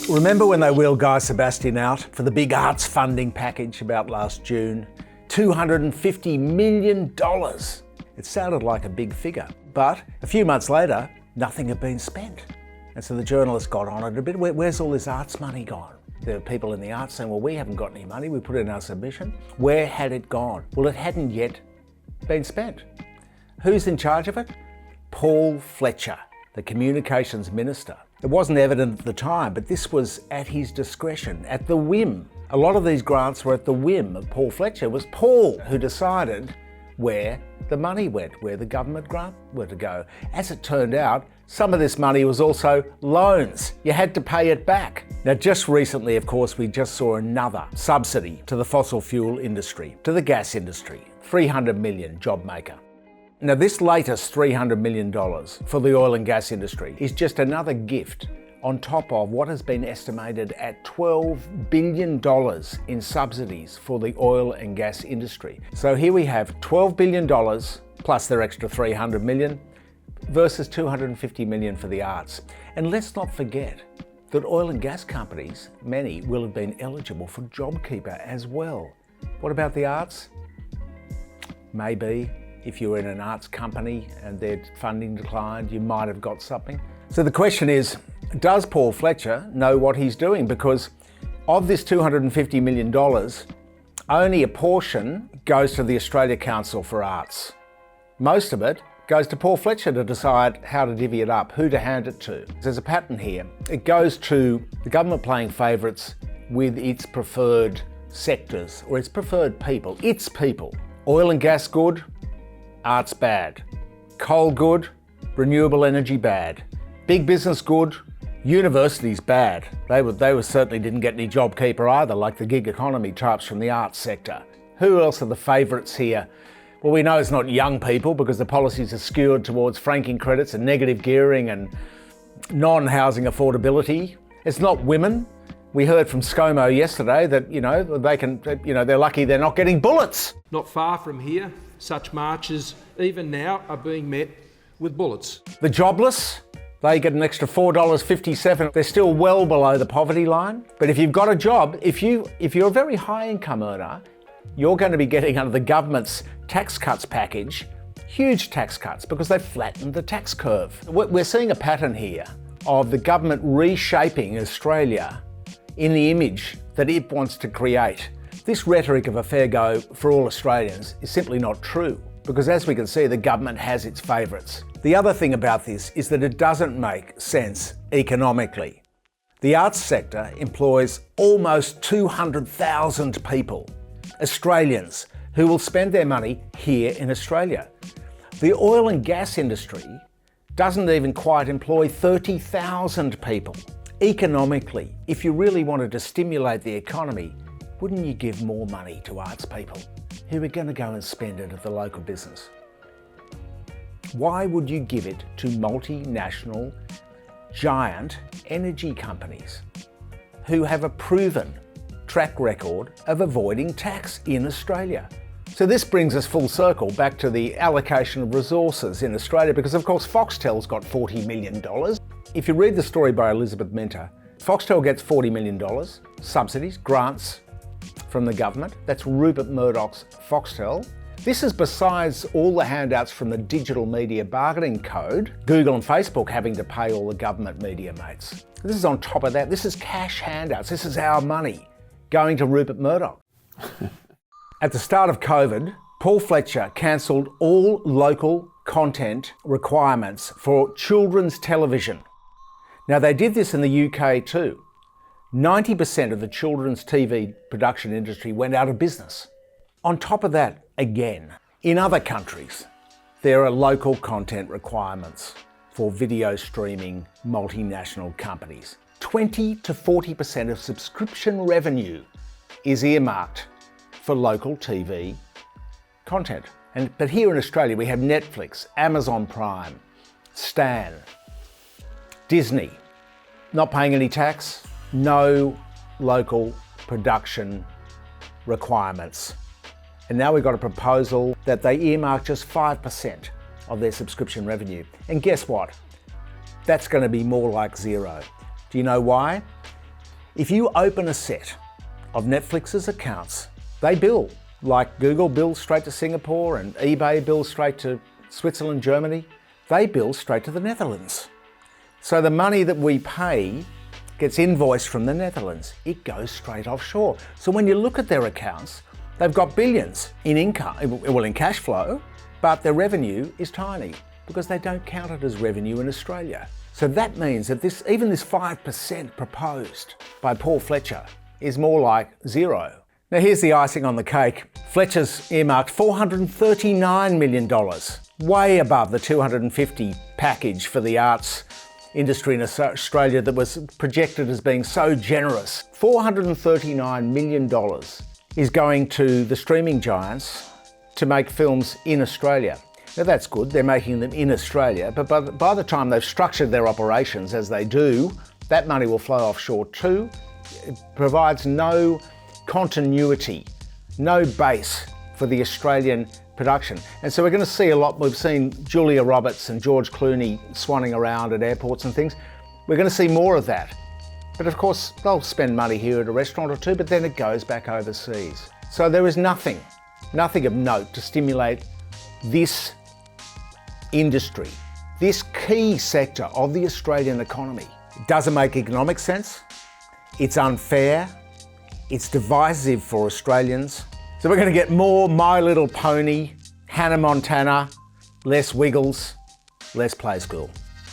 Remember when they wheeled Guy Sebastian out for the big arts funding package about last June? $250 million. It sounded like a big figure, but a few months later, nothing had been spent. And so the journalists got on it a bit. Where's all this arts money gone? There were people in the arts saying, well, we haven't got any money. We put it in our submission. Where had it gone? Well, it hadn't yet been spent. Who's in charge of it? Paul Fletcher, the communications minister. It wasn't evident at the time, but this was at his discretion, at the whim. A lot of these grants were at the whim of Paul Fletcher. It was Paul who decided where the money went, where the government grant were to go. As it turned out, some of this money was also loans. You had to pay it back. Now, just recently, of course, we just saw another subsidy to the fossil fuel industry, to the gas industry, $300 million job maker. Now, this latest $300 million for the oil and gas industry is just another gift on top of what has been estimated at $12 billion in subsidies for the oil and gas industry. So here we have $12 billion plus their extra $300 million versus $250 million for the arts. And let's not forget that oil and gas companies, many will have been eligible for JobKeeper as well. What about the arts? Maybe if you were in an arts company and their funding declined, you might have got something. So the question is, does Paul Fletcher know what he's doing? Because of this $250 million, only a portion goes to the Australia Council for Arts. Most of it goes to Paul Fletcher to decide how to divvy it up, who to hand it to. There's a pattern here. It goes to the government playing favourites with its preferred sectors or its preferred people. Its people. Oil and gas good, arts bad. Coal good, renewable energy bad. Big business good, universities bad. They certainly didn't get any JobKeeper either, like the gig economy types from the arts sector. Who else are the favourites here? Well, we know it's not young people because the policies are skewed towards franking credits and negative gearing and non-housing affordability. It's not women. We heard from ScoMo yesterday that, they're lucky they're not getting bullets. Not far from here, such marches, even now, are being met with bullets. The jobless, they get an extra $4.57. They're still well below the poverty line. But if you've got a job, if you're a very high income earner, you're going to be getting under the government's tax cuts package, huge tax cuts, because they've flattened the tax curve. We're seeing a pattern here of the government reshaping Australia in the image that it wants to create. This rhetoric of a fair go for all Australians is simply not true, because as we can see, the government has its favourites. The other thing about this is that it doesn't make sense economically. The arts sector employs almost 200,000 people, Australians, who will spend their money here in Australia. The oil and gas industry doesn't even quite employ 30,000 people. Economically, if you really wanted to stimulate the economy, wouldn't you give more money to arts people who are going to go and spend it at the local business? Why would you give it to multinational, giant energy companies who have a proven track record of avoiding tax in Australia? So this brings us full circle back to the allocation of resources in Australia, because of course Foxtel's got $40 million. If you read the story by Elizabeth Minter, Foxtel gets $40 million, subsidies, grants from the government. That's Rupert Murdoch's Foxtel. This is besides all the handouts from the Digital Media Bargaining Code, Google and Facebook having to pay all the government media mates. This is on top of that. This is cash handouts. This is our money going to Rupert Murdoch. At the start of COVID, Paul Fletcher cancelled all local content requirements for children's television. Now, they did this in the UK too. 90% of the children's TV production industry went out of business. On top of that, again, in other countries, there are local content requirements for video streaming multinational companies. 20 to 40% of subscription revenue is earmarked for local TV content. But here in Australia, we have Netflix, Amazon Prime, Stan, Disney, not paying any tax, no local production requirements. And now we've got a proposal that they earmark just 5% of their subscription revenue. And guess what? That's going to be more like zero. Do you know why? If you open a set of Netflix's accounts, they bill like Google bills straight to Singapore and eBay bills straight to Switzerland, Germany. They bill straight to the Netherlands. So the money that we pay gets invoiced from the Netherlands. It goes straight offshore. So when you look at their accounts, they've got billions in income, well, in cash flow, but their revenue is tiny because they don't count it as revenue in Australia. So that means that even this 5% proposed by Paul Fletcher is more like zero. Now here's the icing on the cake. Fletcher's earmarked $439 million, way above the 250 package for the arts industry in Australia that was projected as being so generous. $439 million is going to the streaming giants to make films in Australia. Now that's good, they're making them in Australia, but by the time they've structured their operations as they do, that money will flow offshore too. It provides no continuity, no base for the Australian production. And so we're going to see a lot. We've seen Julia Roberts and George Clooney swanning around at airports and things. We're going to see more of that. But of course, they'll spend money here at a restaurant or two, but then it goes back overseas. So there is nothing of note to stimulate this industry, this key sector of the Australian economy. It doesn't make economic sense. It's unfair. It's divisive for Australians. So we're going to get more My Little Pony, Hannah Montana, less Wiggles, less Play School.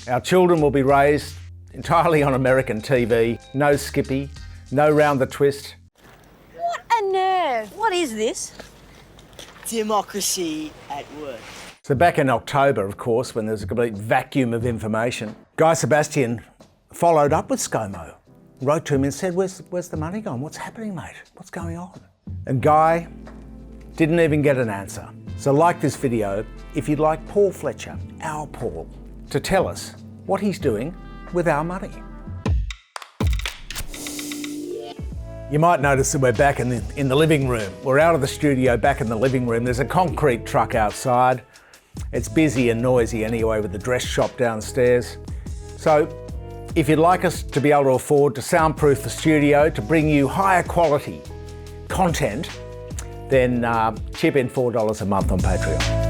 Our children will be raised entirely on American TV. No Skippy, no Round the Twist. What a nerve! What is this? Democracy at work. So back in October, of course, when there was a complete vacuum of information, Guy Sebastian followed up with ScoMo, wrote to him and said, where's the money gone? What's happening, mate? What's going on? And Guy didn't even get an answer. So like this video if you'd like Paul Fletcher, our Paul, to tell us what he's doing with our money. You might notice that we're back in the living room. We're out of the studio, back in the living room. There's a concrete truck outside. It's busy and noisy anyway with the dress shop downstairs. So if you'd like us to be able to afford to soundproof the studio, to bring you higher quality content, then chip in $4 a month on Patreon.